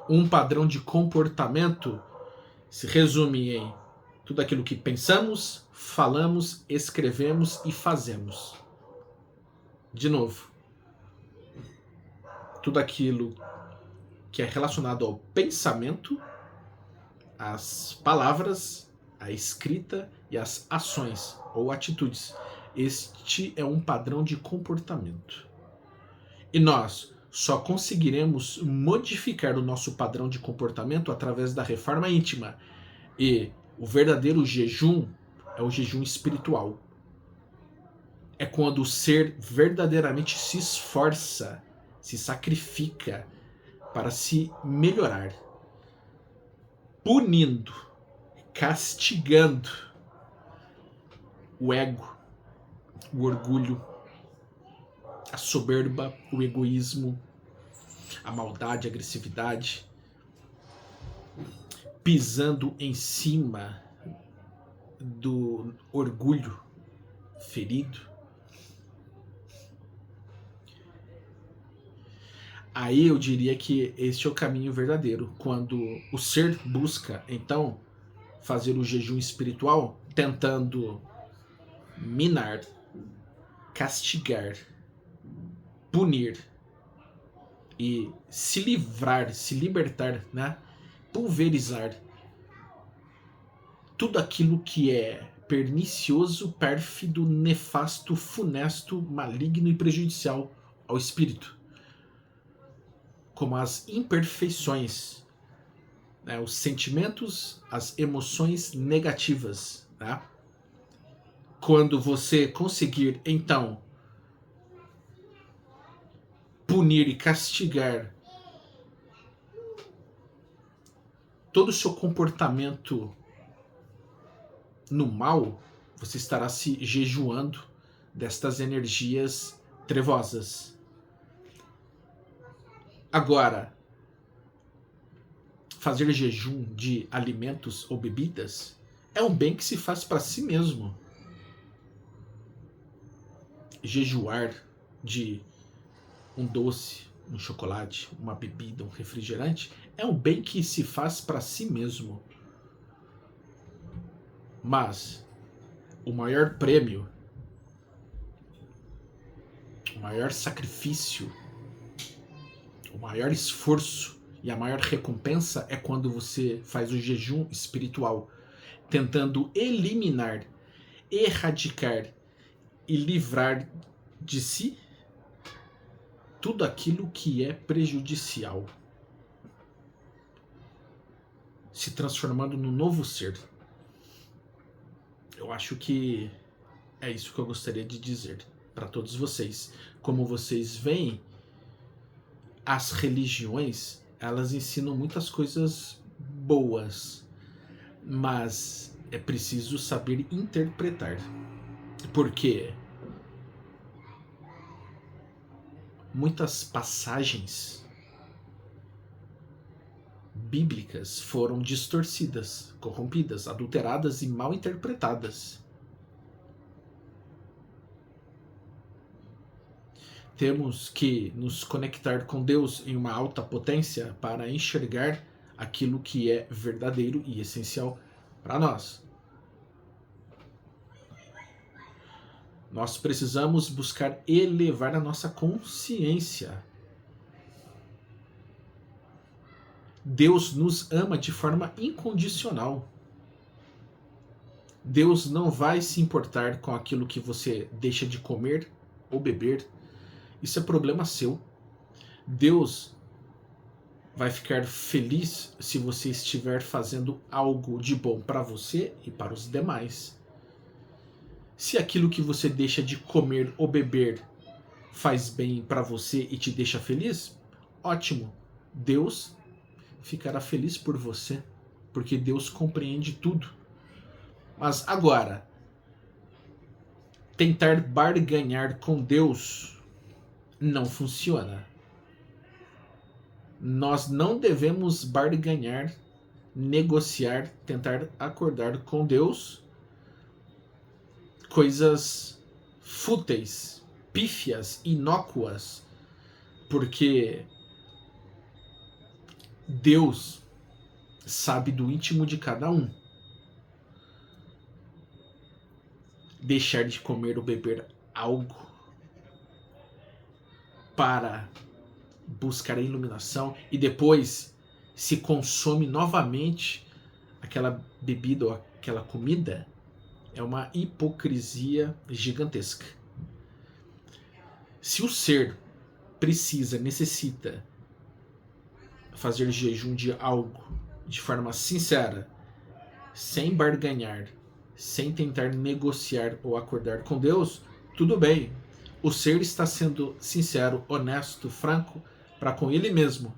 Um padrão de comportamento se resume em tudo aquilo que pensamos, falamos, escrevemos e fazemos. De novo, tudo aquilo que é relacionado ao pensamento, às palavras, à escrita e às ações ou atitudes. Este é um padrão de comportamento. E nós só conseguiremos modificar o nosso padrão de comportamento através da reforma íntima. E o verdadeiro jejum é o jejum espiritual. É quando o ser verdadeiramente se esforça, se sacrifica para se melhorar, punindo, castigando o ego, o orgulho, a soberba, o egoísmo, a maldade, a agressividade, pisando em cima do orgulho ferido. Aí eu diria que este é o caminho verdadeiro, quando o ser busca, então, fazer o jejum espiritual, tentando minar, castigar, punir e se livrar, se libertar, né? Pulverizar tudo aquilo que é pernicioso, pérfido, nefasto, funesto, maligno e prejudicial ao espírito, como as imperfeições, né, os sentimentos, as emoções negativas. Né? Quando você conseguir, então, punir e castigar todo o seu comportamento no mal, você estará se jejuando destas energias trevosas. Agora, fazer jejum de alimentos ou bebidas é um bem que se faz para si mesmo. Jejuar de um doce, um chocolate, uma bebida, um refrigerante é um bem que se faz para si mesmo. Mas o maior prêmio, o maior sacrifício, o maior esforço e a maior recompensa é quando você faz o jejum espiritual, tentando eliminar, erradicar e livrar de si tudo aquilo que é prejudicial, se transformando num novo ser. Eu acho que é isso que eu gostaria de dizer para todos vocês. Como vocês veem, as religiões, elas ensinam muitas coisas boas, mas é preciso saber interpretar. Porque muitas passagens bíblicas foram distorcidas, corrompidas, adulteradas e mal interpretadas. Temos que nos conectar com Deus em uma alta potência para enxergar aquilo que é verdadeiro e essencial para nós. Nós precisamos buscar elevar a nossa consciência. Deus nos ama de forma incondicional. Deus não vai se importar com aquilo que você deixa de comer ou beber. Isso é problema seu. Deus vai ficar feliz se você estiver fazendo algo de bom para você e para os demais. Se aquilo que você deixa de comer ou beber faz bem para você e te deixa feliz, ótimo. Deus ficará feliz por você, porque Deus compreende tudo. Mas agora, tentar barganhar com Deus não funciona. Nós não devemos barganhar, negociar, tentar acordar com Deus coisas fúteis, pífias, inócuas, porque Deus sabe do íntimo de cada um. Deixar de comer ou beber algo para buscar a iluminação e depois se consome novamente aquela bebida ou aquela comida, É uma hipocrisia gigantesca. Se o ser necessita fazer jejum de algo de forma sincera, sem barganhar, sem tentar negociar ou acordar com Deus, tudo bem. O ser está sendo sincero, honesto, franco para com ele mesmo.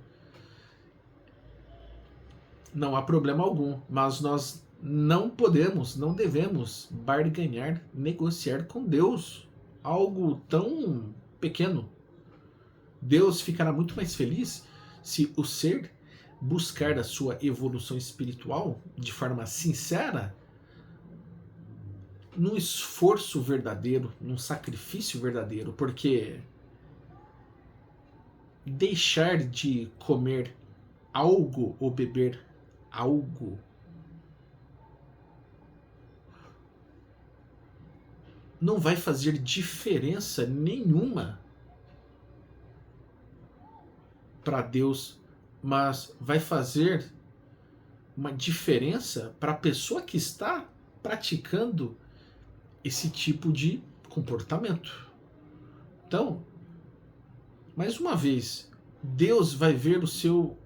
Não há problema algum, mas nós não podemos, não devemos barganhar, negociar com Deus algo tão pequeno. Deus ficará muito mais feliz se o ser buscar a sua evolução espiritual de forma sincera, num esforço verdadeiro, num sacrifício verdadeiro, porque deixar de comer algo ou beber algo não vai fazer diferença nenhuma para Deus, mas vai fazer uma diferença para a pessoa que está praticando esse tipo de comportamento. Então, mais uma vez, Deus vai ver o seu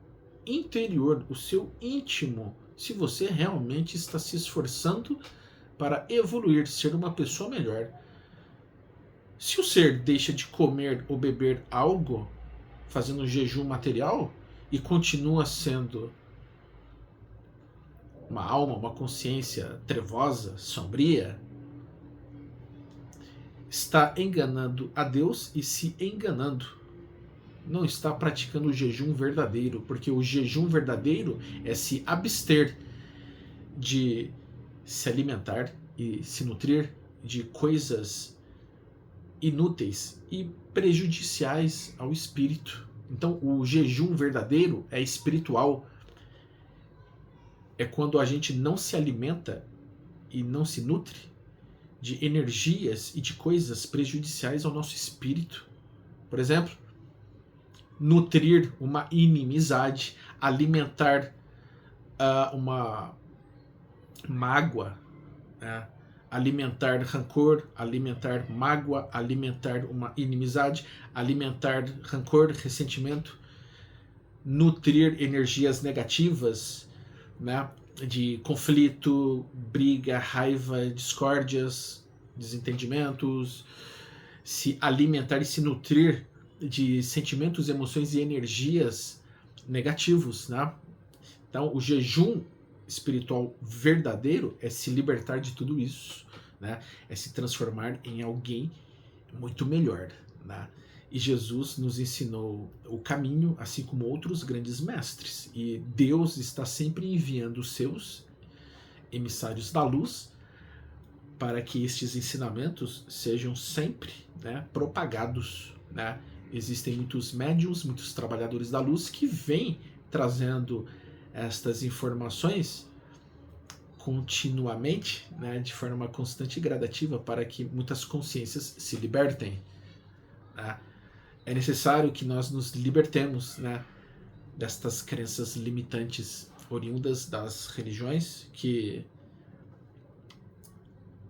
interior, o seu íntimo, se você realmente está se esforçando para evoluir, ser uma pessoa melhor. Se o ser deixa de comer ou beber algo, fazendo um jejum material, e continua sendo uma alma, uma consciência trevosa, sombria, está enganando a Deus e se enganando. Não está praticando o jejum verdadeiro, porque o jejum verdadeiro é se abster de se alimentar e se nutrir de coisas inúteis e prejudiciais ao espírito. Então, o jejum verdadeiro é espiritual. É quando a gente não se alimenta e não se nutre de energias e de coisas prejudiciais ao nosso espírito. Por exemplo, nutrir uma inimizade, alimentar uma mágoa, né? Alimentar rancor, alimentar mágoa, alimentar uma inimizade, alimentar rancor, ressentimento, nutrir energias negativas, né? De conflito, briga, raiva, discórdias, desentendimentos, se alimentar e se nutrir de sentimentos, emoções e energias negativos, né? Então, o jejum espiritual verdadeiro é se libertar de tudo isso, né? É se transformar em alguém muito melhor, né? E Jesus nos ensinou o caminho, assim como outros grandes mestres. E Deus está sempre enviando os seus emissários da luz para que estes ensinamentos sejam sempre, né, propagados, né? Existem muitos médiuns, muitos trabalhadores da luz que vêm trazendo estas informações continuamente, né, de forma constante e gradativa, para que muitas consciências se libertem, né? É necessário que nós nos libertemos, né, destas crenças limitantes oriundas das religiões que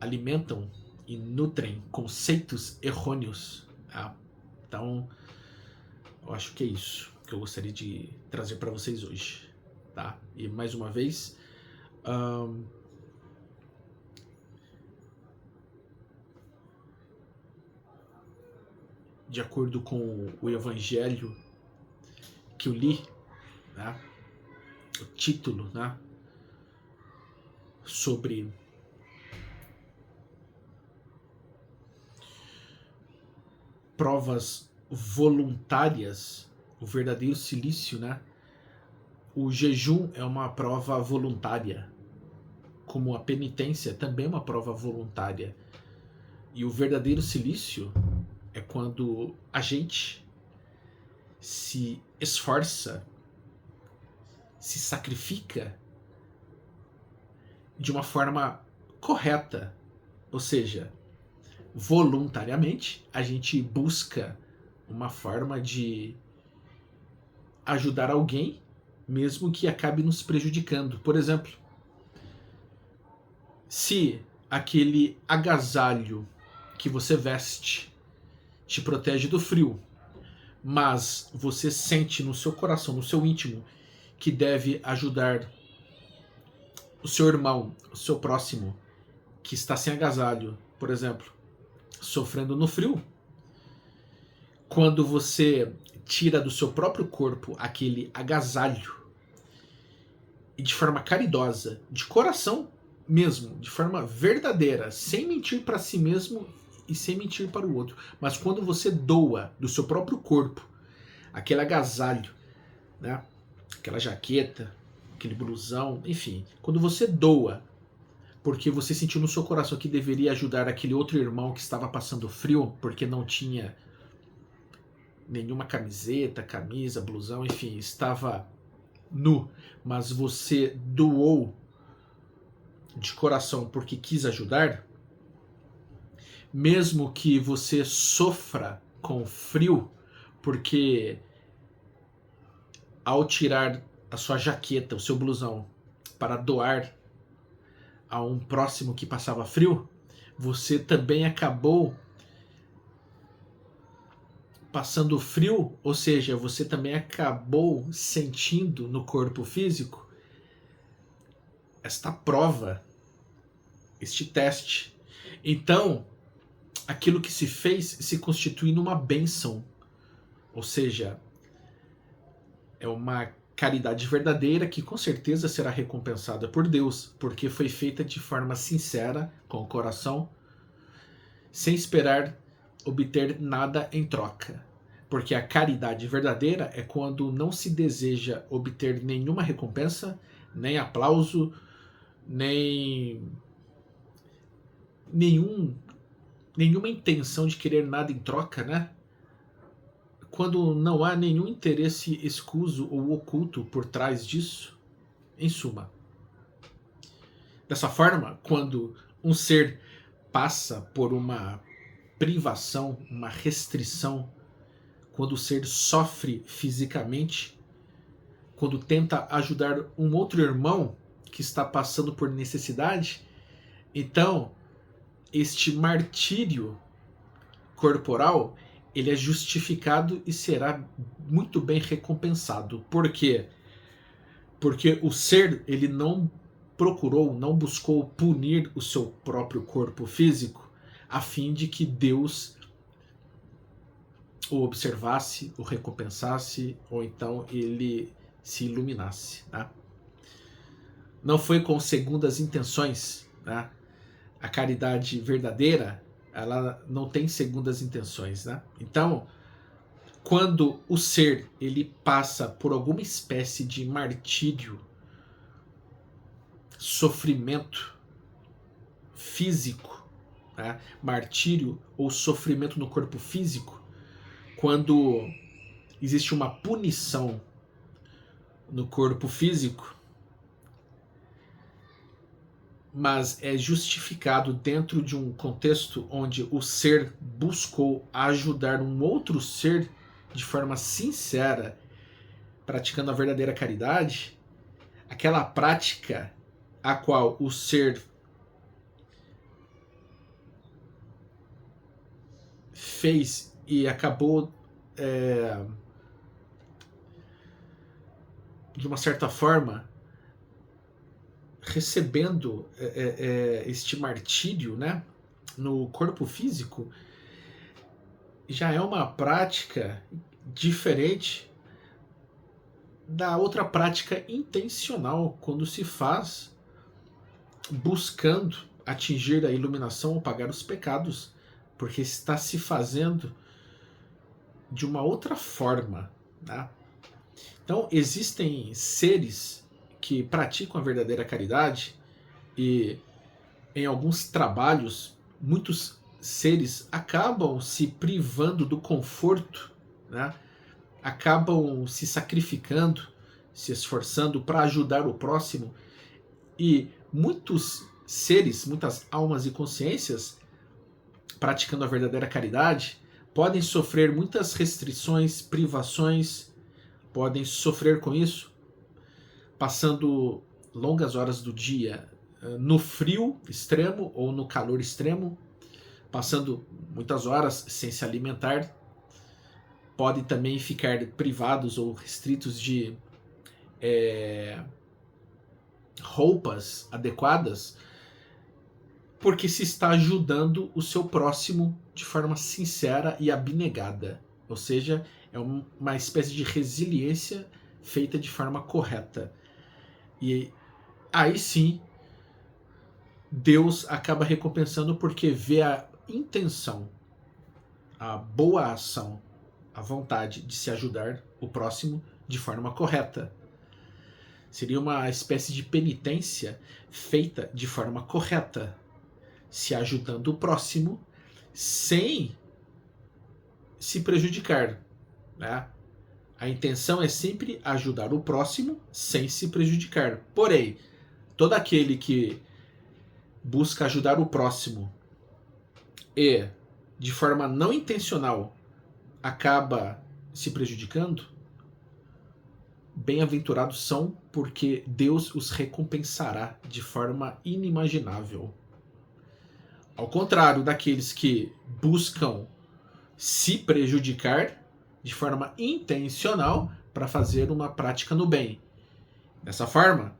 alimentam e nutrem conceitos errôneos, tá? Então, eu acho que é isso que eu gostaria de trazer para vocês hoje, tá? E mais uma vez, de acordo com o evangelho que eu li, né, o título, né, sobre provas voluntárias, o verdadeiro silício, né? O jejum é uma prova voluntária, como a penitência também é uma prova voluntária. E o verdadeiro silício é quando a gente se esforça, se sacrifica de uma forma correta, ou seja, voluntariamente a gente busca uma forma de ajudar alguém, mesmo que acabe nos prejudicando. Por exemplo, se aquele agasalho que você veste te protege do frio, mas você sente no seu coração, no seu íntimo, que deve ajudar o seu irmão, o seu próximo, que está sem agasalho, por exemplo, sofrendo no frio. Quando você tira do seu próprio corpo aquele agasalho e de forma caridosa, de coração mesmo, de forma verdadeira, sem mentir para si mesmo e sem mentir para o outro, mas quando você doa do seu próprio corpo aquele agasalho, né, aquela jaqueta, aquele blusão, enfim, quando você doa porque você sentiu no seu coração que deveria ajudar aquele outro irmão que estava passando frio porque não tinha nenhuma camiseta, camisa, blusão, enfim, estava nu, mas você doou de coração porque quis ajudar, mesmo que você sofra com frio, porque ao tirar a sua jaqueta, o seu blusão, para doar a um próximo que passava frio, você também acabou passando frio, ou seja, você também acabou sentindo no corpo físico esta prova, este teste. Então, aquilo que se fez se constitui numa bênção, ou seja, é uma caridade verdadeira que com certeza será recompensada por Deus, porque foi feita de forma sincera, com o coração, sem esperar obter nada em troca. Porque a caridade verdadeira é quando não se deseja obter nenhuma recompensa, nem aplauso, nem nenhuma intenção de querer nada em troca, né? Quando não há nenhum interesse escuso ou oculto por trás disso, em suma. Dessa forma, quando um ser passa por uma privação, uma restrição, quando o ser sofre fisicamente, quando tenta ajudar um outro irmão que está passando por necessidade, então este martírio corporal ele é justificado e será muito bem recompensado. Por quê? Porque o ser ele não procurou, não buscou punir o seu próprio corpo físico a fim de que Deus o observasse, o recompensasse, ou então ele se iluminasse. Tá? Não foi com segundas intenções. Tá? A caridade verdadeira, ela não tem segundas intenções. Né? Então, quando o ser ele passa por alguma espécie de martírio, sofrimento físico, né? Martírio ou sofrimento no corpo físico, quando existe uma punição no corpo físico, mas é justificado dentro de um contexto onde o ser buscou ajudar um outro ser de forma sincera, praticando a verdadeira caridade, aquela prática a qual o ser fez e acabou de uma certa forma recebendo este martírio, né, no corpo físico, já é uma prática diferente da outra prática intencional, quando se faz buscando atingir a iluminação ou pagar os pecados, porque está se fazendo de uma outra forma. Tá? Então, existem seres que praticam a verdadeira caridade e em alguns trabalhos, muitos seres acabam se privando do conforto, né? Acabam se sacrificando, se esforçando para ajudar o próximo, e muitos seres, muitas almas e consciências praticando a verdadeira caridade podem sofrer muitas restrições, privações, podem sofrer com isso, passando longas horas do dia no frio extremo ou no calor extremo, passando muitas horas sem se alimentar. Podem também ficar privados ou restritos de roupas adequadas, porque se está ajudando o seu próximo de forma sincera e abnegada. Ou seja, é uma espécie de resiliência feita de forma correta. E aí sim, Deus acaba recompensando porque vê a intenção, a boa ação, a vontade de se ajudar o próximo de forma correta. Seria uma espécie de penitência feita de forma correta, se ajudando o próximo sem se prejudicar, né? A intenção é sempre ajudar o próximo sem se prejudicar. Porém, todo aquele que busca ajudar o próximo e, de forma não intencional, acaba se prejudicando, bem-aventurados são, porque Deus os recompensará de forma inimaginável. Ao contrário daqueles que buscam se prejudicar de forma intencional para fazer uma prática no bem. Dessa forma,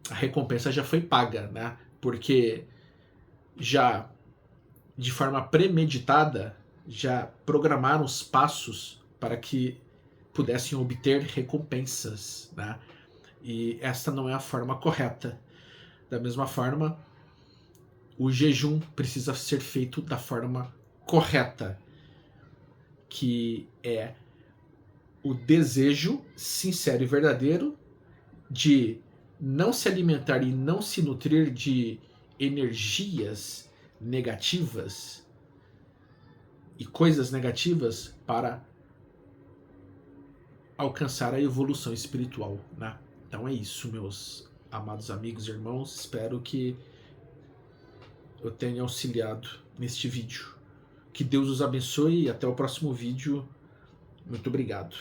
a recompensa já foi paga, né? Porque já de forma premeditada, já programaram os passos para que pudessem obter recompensas, né? E esta não é a forma correta. Da mesma forma, o jejum precisa ser feito da forma correta, que é o desejo sincero e verdadeiro de não se alimentar e não se nutrir de energias negativas e coisas negativas para alcançar a evolução espiritual, né? Então é isso, meus amados amigos e irmãos. Espero que eu tenha auxiliado neste vídeo. Que Deus os abençoe e até o próximo vídeo. Muito obrigado.